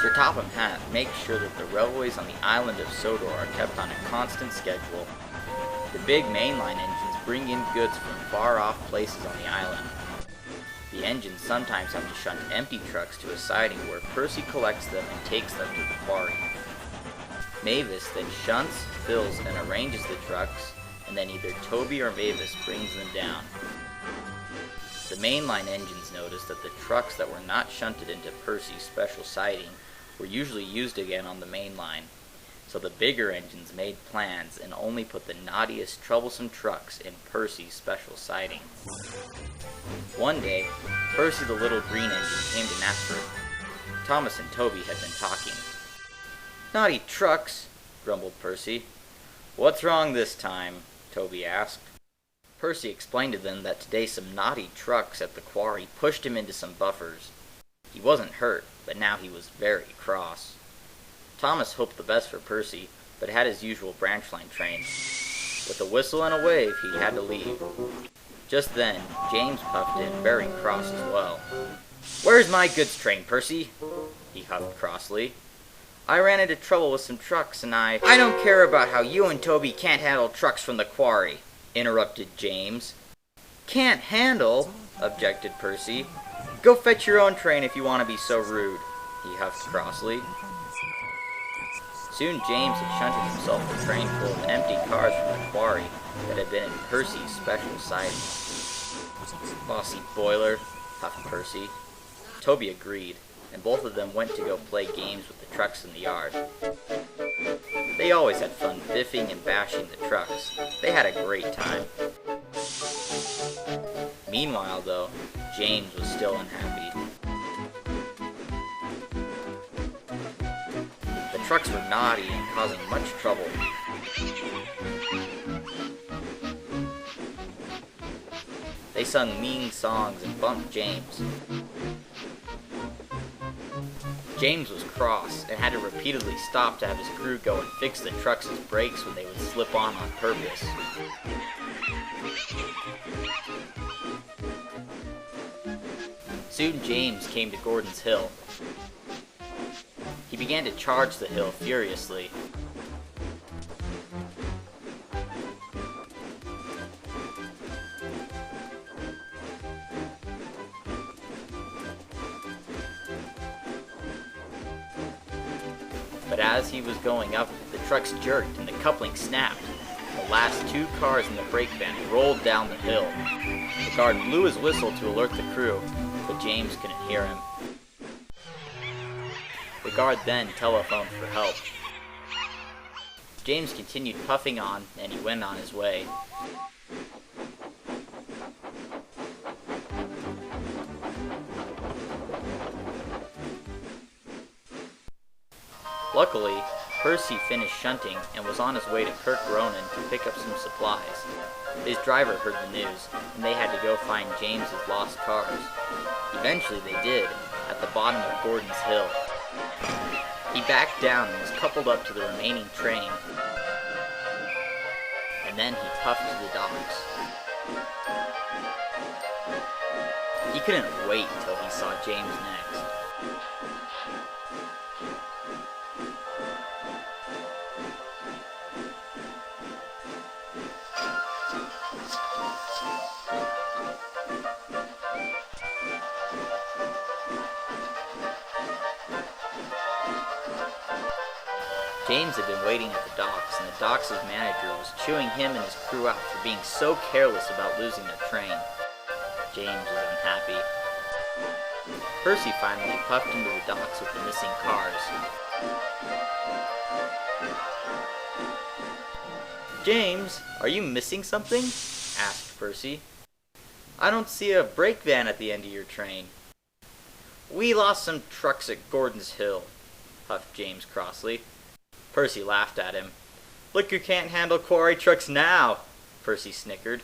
Sir Topham Hatt makes sure that the railways on the island of Sodor are kept on a constant schedule. The big mainline engines bring in goods from far-off places on the island. The engines sometimes have to shunt empty trucks to a siding where Percy collects them and takes them to the quarry. Mavis then shunts, fills, and arranges the trucks, and then either Toby or Mavis brings them down. The mainline engines noticed that the trucks that were not shunted into Percy's special siding were usually used again on the main line, so the bigger engines made plans and only put the naughtiest, troublesome trucks in Percy's special siding. One day, Percy the little green engine came to Knapford. Thomas and Toby had been talking. "Naughty trucks," grumbled Percy. "What's wrong this time?" Toby asked. Percy explained to them that today some naughty trucks at the quarry pushed him into some buffers. He wasn't hurt, but now he was very cross. Thomas hoped the best for Percy, but had his usual branch line train. With a whistle and a wave, he had to leave. Just then, James puffed in, very cross as well. "Where's my goods train, Percy?" he huffed crossly. "I ran into trouble with some trucks and I don't care about how you and Toby can't handle trucks from the quarry," interrupted James. "Can't handle?" objected Percy. "Go fetch your own train if you want to be so rude," he huffed crossly. Soon James had shunted himself a train full of empty cars from the quarry that had been in Percy's special siding. "Bossy boiler," huffed Percy. Toby agreed, and both of them went to go play games with the trucks in the yard. They always had fun biffing and bashing the trucks. They had a great time. Meanwhile, though, James was still unhappy. The trucks were naughty and causing much trouble. They sung mean songs and bumped James. James was cross and had to repeatedly stop to have his crew go and fix the trucks' brakes when they would slip on purpose. Soon James came to Gordon's Hill. He began to charge the hill furiously. But as he was going up, the trucks jerked and the coupling snapped. The last two cars in the brake van rolled down the hill. The guard blew his whistle to alert the crew, but James couldn't hear him. The guard then telephoned for help. James continued puffing on, and he went on his way. Luckily, Percy finished shunting and was on his way to Kirk Ronan to pick up some supplies. His driver heard the news, and they had to go find James's lost cars. Eventually they did, at the bottom of Gordon's Hill. He backed down and was coupled up to the remaining train, and then he puffed to the docks. He couldn't wait till he saw James next. James had been waiting at the docks, and the docks' manager was chewing him and his crew out for being so careless about losing their train. James was unhappy. Percy finally puffed into the docks with the missing cars. "James, are you missing something?" asked Percy. "I don't see a brake van at the end of your train." "We lost some trucks at Gordon's Hill," huffed James crossly. Percy laughed at him. "Look who can't handle quarry trucks now," Percy snickered.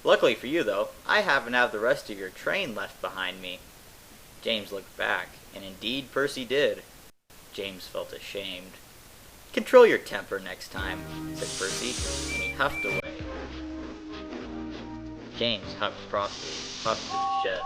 "Luckily for you, though, I happen to have the rest of your train left behind me." James looked back, and indeed Percy did. James felt ashamed. "Control your temper next time," said Percy, and he huffed away. James huffed crossly, puffed to the shed.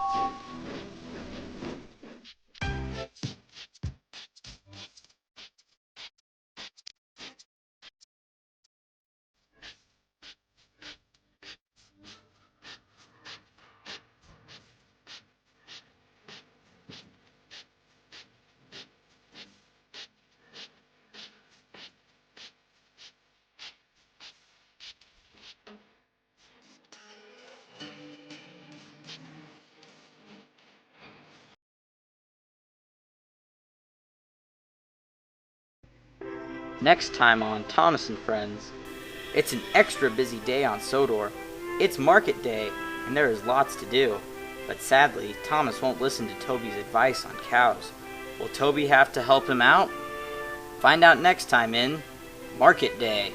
Next time on Thomas and Friends. It's an extra busy day on Sodor. It's market day, and there is lots to do. But sadly, Thomas won't listen to Toby's advice on cows. Will Toby have to help him out? Find out next time in Market Day.